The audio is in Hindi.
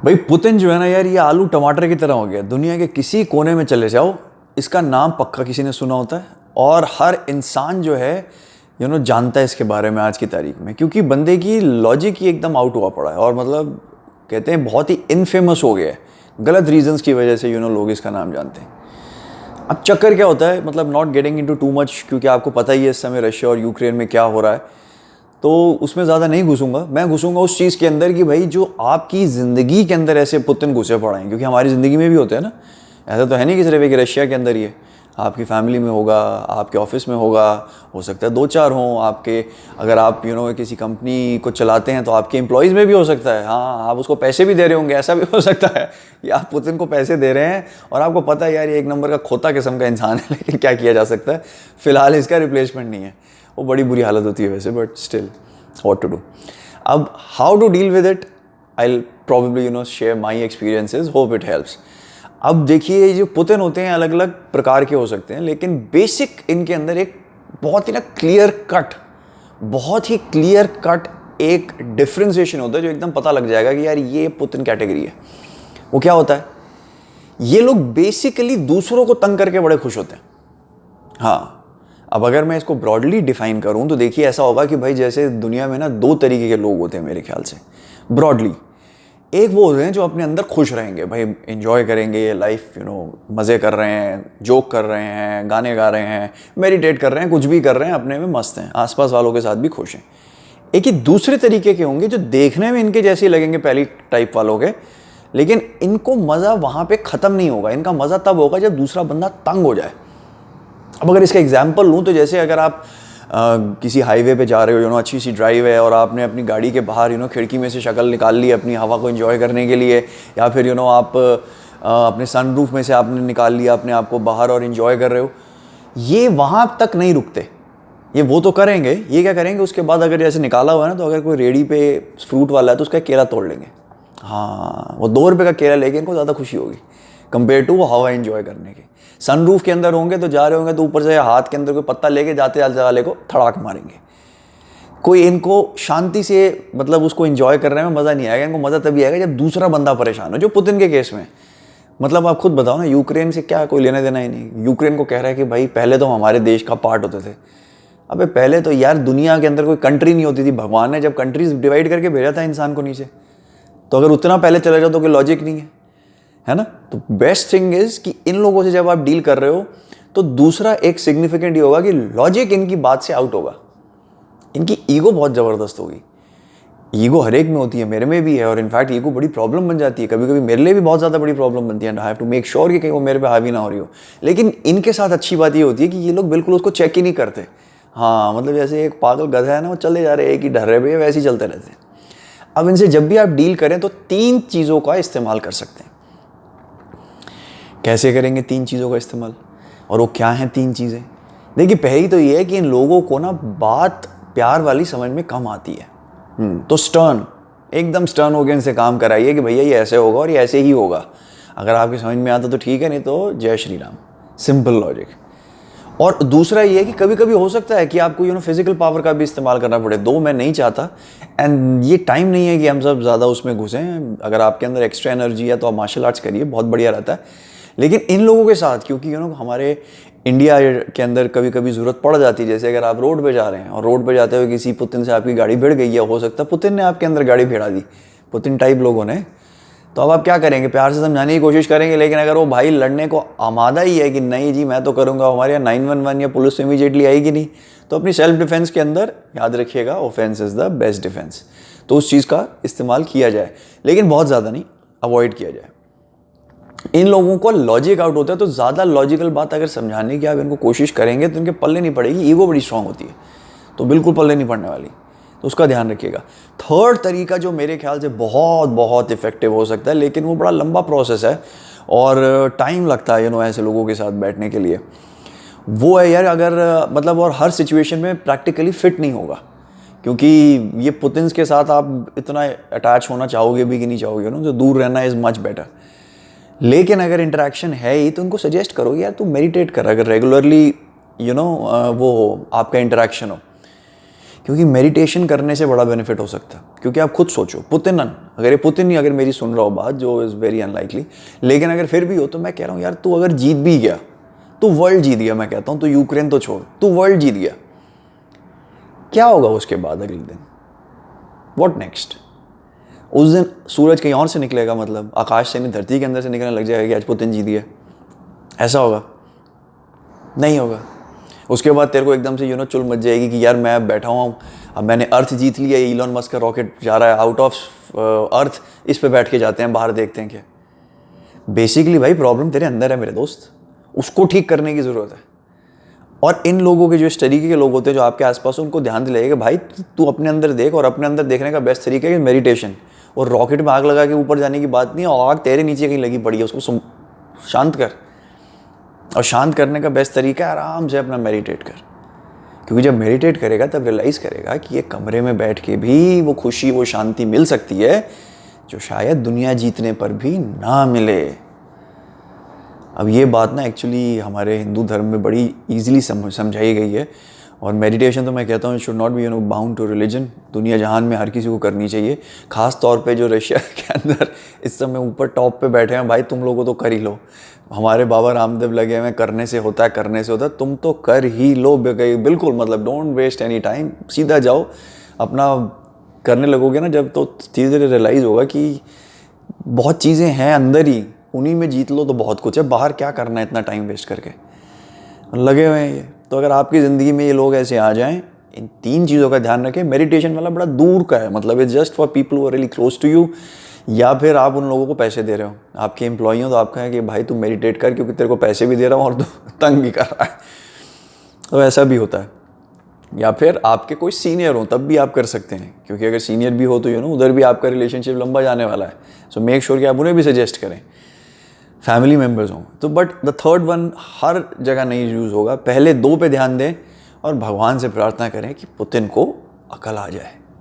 भाई पुतिन जो है ना यार, ये आलू टमाटर की तरह हो गया। दुनिया के किसी कोने में चले जाओ, इसका नाम पक्का किसी ने सुना होता है और हर इंसान जो है जानता है इसके बारे में आज की तारीख में, क्योंकि बंदे की लॉजिक ही एकदम आउट हुआ पड़ा है और मतलब कहते हैं बहुत ही इनफेमस हो गया है। गलत रीजंस की वजह से लोग इसका नाम जानते हैं। अब चक्कर क्या होता है, मतलब not getting into too much, क्योंकि आपको पता ही है इस समय रशिया और यूक्रेन में क्या हो रहा है, तो उसमें ज़्यादा नहीं घुसूंगा। मैं घुसूंगा उस चीज़ के अंदर कि भाई जो आपकी ज़िंदगी के अंदर ऐसे पुतिन घुसे पड़े हैं, क्योंकि हमारी ज़िंदगी में भी होते हैं ना। ऐसा तो है नहीं कि सिर्फ एक रशिया के अंदर ही है, आपकी फैमिली में होगा, आपके ऑफिस में होगा, हो सकता है दो चार हों आपके। अगर आप किसी कंपनी को चलाते हैं तो आपके एम्प्लॉयज़ में भी हो सकता है। हाँ, आप उसको पैसे भी दे रहे होंगे, ऐसा भी हो सकता है कि आप पुतिन को पैसे दे रहे हैं और आपको पता है यार ये एक नंबर का खोता किस्म का इंसान है, लेकिन क्या किया जा सकता है, फ़िलहाल इसका रिप्लेसमेंट नहीं है। वो बड़ी बुरी हालत होती है वैसे, but still what to do. अब how to deal with it, I will probably share my experiences, hope it helps. अब देखिए, ये जो पुतिन होते हैं अलग अलग प्रकार के हो सकते हैं, लेकिन बेसिक इनके अंदर एक बहुत ही क्लियर कट एक डिफ्रेंसिएशन होता है जो एकदम पता लग जाएगा कि यार ये पुतिन कैटेगरी है। वो क्या होता है, ये लोग बेसिकली दूसरों को तंग करके बड़े खुश होते हैं। हाँ, अब अगर मैं इसको ब्रॉडली डिफाइन करूं तो देखिए ऐसा होगा कि भाई जैसे दुनिया में ना दो तरीके के लोग होते हैं मेरे ख्याल से ब्रॉडली। एक वो होते हैं जो अपने अंदर खुश रहेंगे, भाई एंजॉय करेंगे लाइफ, मज़े कर रहे हैं, जोक कर रहे हैं, गाने गा रहे हैं, मेडिटेट कर रहे हैं, कुछ भी कर रहे हैं, अपने में मस्त हैं, आसपास वालों के साथ भी खुश हैं। एक ही दूसरे तरीके के होंगे जो देखने में इनके जैसे ही लगेंगे, पहली टाइप वालों के, लेकिन इनको मज़ा वहाँ पे ख़त्म नहीं होगा। इनका मज़ा तब होगा जब दूसरा बंदा तंग हो जाए। अब अगर इसका एग्जाम्पल लूँ तो जैसे अगर आप किसी हाईवे पे जा रहे हो, अच्छी सी ड्राइव है और आपने अपनी गाड़ी के बाहर खिड़की में से शक्ल निकाल ली अपनी हवा को एंजॉय करने के लिए, या फिर आप अपने सनरूफ में से आपने निकाल लिया अपने आप को बाहर और एंजॉय कर रहे हो, ये वहाँ तक नहीं रुकते। ये वो तो करेंगे, ये क्या करेंगे उसके बाद, अगर जैसे निकाला हुआ है ना, तो अगर कोई रेडी पे फ्रूट वाला है तो उसका केला तोड़ लेंगे। हाँ, वो 2 रुपये का केला लेके इनको ज़्यादा खुशी होगी कंपेयर टू वो हवा एंजॉय करने के। सनरूफ के अंदर होंगे तो जा रहे होंगे तो ऊपर से हाथ के अंदर कोई पत्ता लेके जाते जाते वाले को थड़ाक मारेंगे। कोई इनको शांति से मतलब उसको एंजॉय करने में मज़ा नहीं आएगा। इनको मज़ा तभी आएगा जब दूसरा बंदा परेशान हो, जो पुतिन के केस में। मतलब आप खुद बताओ ना, यूक्रेन से क्या कोई लेना देना ही नहीं। यूक्रेन को कह रहा है कि भाई पहले तो हमारे देश का पार्ट होते थे। अबे पहले तो यार दुनिया के अंदर कोई कंट्री नहीं होती थी। भगवान ने जब कंट्रीज डिवाइड करके भेजा था इंसान को नीचे, तो अगर उतना पहले चले जाओ तो कोई लॉजिक नहीं है ना। तो बेस्ट थिंग इज कि इन लोगों से जब आप डील कर रहे हो तो दूसरा एक सिग्निफिकेंट ये होगा कि लॉजिक इनकी बात से आउट होगा। इनकी ईगो बहुत ज़बरदस्त होगी। ईगो हर एक में होती है, मेरे में भी है, और इनफैक्ट ईगो बड़ी प्रॉब्लम बन जाती है। कभी कभी मेरे लिए भी बहुत ज़्यादा बड़ी प्रॉब्लम बनती है। I have to make sure कि कहीं वो मेरे पे हावी ना हो रही हो। लेकिन इनके साथ अच्छी बात ये होती है कि ये लोग बिल्कुल उसको चेक ही नहीं करते। हाँ, मतलब जैसे एक पागल गधा है ना, वो चले जा रहे हैं एक ही ढर्रे पे, वैसे ही चलते रहते हैं। अब इनसे जब भी आप डील करें तो 3 चीज़ों का इस्तेमाल कर सकते हैं। कैसे करेंगे 3 चीज़ों का इस्तेमाल, और वो क्या हैं 3 चीज़ें? देखिए, पहली तो ये है कि इन लोगों को ना बात प्यार वाली समझ में कम आती है। तो एकदम स्टर्न होकर इनसे काम कराइए कि भैया ये ऐसे होगा और ये ऐसे ही होगा। अगर आपकी समझ में आता तो ठीक है, नहीं तो जय श्री राम। Simple logic. और दूसरा ये है कि कभी कभी हो सकता है कि आपको फिजिकल पावर का भी इस्तेमाल करना पड़े। दो मैं नहीं चाहता, एंड ये टाइम नहीं है कि हम सब ज़्यादा उसमें घुसें। अगर आपके अंदर एक्स्ट्रा एनर्जी है तो आप मार्शल आर्ट्स करिए, बहुत बढ़िया रहता है। लेकिन इन लोगों के साथ, क्योंकि हमारे इंडिया के अंदर कभी कभी ज़रूरत पड़ जाती है। जैसे अगर आप रोड पे जा रहे हैं और रोड पे जाते हुए किसी पुतिन से आपकी गाड़ी भिड़ गई है, हो सकता है पुतिन ने आपके अंदर गाड़ी भिड़ा दी, पुतिन टाइप लोगों ने, तो अब आप क्या करेंगे? प्यार से समझाने की कोशिश करेंगे। लेकिन अगर वो भाई लड़ने को आमादा ही है कि नहीं जी मैं तो करूँगा, हमारे यहाँ 911 या पुलिस तो इमीडिएटली आएगी नहीं, तो अपनी सेल्फ डिफेंस के अंदर याद रखिएगा, offence is the best defence. तो उस चीज़ का इस्तेमाल किया जाए, लेकिन बहुत ज़्यादा नहीं, अवॉइड किया जाए। इन लोगों को लॉजिक आउट होता है, तो ज़्यादा लॉजिकल बात अगर समझाने की आप इनको कोशिश करेंगे तो इनके पल्ले नहीं पड़ेगी। ईगो बड़ी स्ट्रांग होती है, तो बिल्कुल पल्ले नहीं पड़ने वाली। तो उसका ध्यान रखिएगा। थर्ड तरीका जो मेरे ख्याल से बहुत बहुत इफेक्टिव हो सकता है, लेकिन वो बड़ा लंबा प्रोसेस है और टाइम लगता है ऐसे लोगों के साथ बैठने के लिए, वो है यार, अगर मतलब और हर सिचुएशन में प्रैक्टिकली फिट नहीं होगा। क्योंकि ये पुतिन के साथ आप इतना अटैच होना चाहोगे भी कि नहीं चाहोगे, जो दूर रहना इज़ मच बेटर। लेकिन अगर इंटरेक्शन है ही तो उनको सजेस्ट करो यार तू मेडिटेट कर, अगर रेगुलरली वो हो आपका इंटरेक्शन हो, क्योंकि मेडिटेशन करने से बड़ा बेनिफिट हो सकता है। क्योंकि आप खुद सोचो, पुतिन अगर ये पुतिन नहीं अगर मेरी सुन रहा हो बात, जो इज़ वेरी अनलाइकली, लेकिन अगर फिर भी हो तो मैं कह रहा हूँ यार, तू अगर जीत भी गया तो वर्ल्ड जीत गया। मैं कहता हूँ तो यूक्रेन तो छोड़, तू वर्ल्ड जीत गया, क्या होगा उसके बाद अगले दिन? What next? उस दिन सूरज कहीं और से निकलेगा, मतलब आकाश से नहीं, धरती के अंदर से निकलने लग जाएगा कि आज पुतिन जीत गया। ऐसा होगा? नहीं होगा। उसके बाद तेरे को एकदम से चुल मच जाएगी कि यार मैं बैठा हूँ, अब मैंने अर्थ जीत लिया, इलॉन मस्क का रॉकेट जा रहा है आउट ऑफ अर्थ, इस पे बैठ के जाते हैं, बाहर देखते हैं क्या। बेसिकली भाई प्रॉब्लम तेरे अंदर है मेरे दोस्त, उसको ठीक करने की ज़रूरत है। और इन लोगों के जो इस तरीके के लोग होते हैं जो आपके आसपास, उनको ध्यान दिलाइएगा भाई तू अपने अंदर देख, और अपने अंदर देखने का बेस्ट तरीका है मेडिटेशन। और रॉकेट में आग लगा के ऊपर जाने की बात नहीं है, आग तेरे नीचे कहीं लगी पड़ी है, उसको शांत कर। और शांत करने का बेस्ट तरीका है आराम से अपना मेडिटेट कर। क्योंकि जब मेडिटेट करेगा तब रियलाइज़ करेगा कि ये कमरे में बैठ के भी वो खुशी, वो शांति मिल सकती है जो शायद दुनिया जीतने पर भी ना मिले। अब ये बात ना एक्चुअली हमारे हिंदू धर्म में बड़ी ईजिली समझाई गई है। और मेडिटेशन तो मैं कहता हूँ it should not be bound to religion. दुनिया जहान में हर किसी को करनी चाहिए, ख़ास तौर पे जो रशिया के अंदर इस समय ऊपर टॉप पे बैठे हैं भाई, तुम लोगों तो कर ही लो। हमारे बाबा रामदेव लगे हुए करने से होता है, करने से होता है, तुम तो कर ही लो बिल्कुल। मतलब डोंट वेस्ट एनी टाइम, सीधा जाओ अपना करने लगोगे ना जब, तो धीरे धीरे रियलाइज़ होगा कि बहुत चीज़ें हैं अंदर ही, उन्हीं में जीत लो तो बहुत कुछ है। बाहर क्या करना है इतना टाइम वेस्ट करके, लगे हुए हैं ये। तो अगर आपकी ज़िंदगी में ये लोग ऐसे आ जाएं, इन 3 चीज़ों का ध्यान रखें। मेडिटेशन वाला बड़ा दूर का है, मतलब it's just for people who are really close to you, या फिर आप उन लोगों को पैसे दे रहे हो, आपके एम्प्लॉई हो तो आपका है कि भाई तू मेडिटेट कर, क्योंकि तेरे को पैसे भी दे रहा हूँ और तू तंग भी कर रहा है, तो ऐसा भी होता है। या फिर आपके कोई सीनियर हो तब भी आप कर सकते हैं, क्योंकि अगर सीनियर भी हो तो उधर भी आपका रिलेशनशिप लंबा जाने वाला है। सो मेक श्योर कि आप उन्हें भी सजेस्ट करें, फैमिली मेम्बर्स हों तो। बट द थर्ड वन हर जगह नहीं यूज़ होगा। पहले 2 पे ध्यान दें और भगवान से प्रार्थना करें कि पुतिन को अकल आ जाए।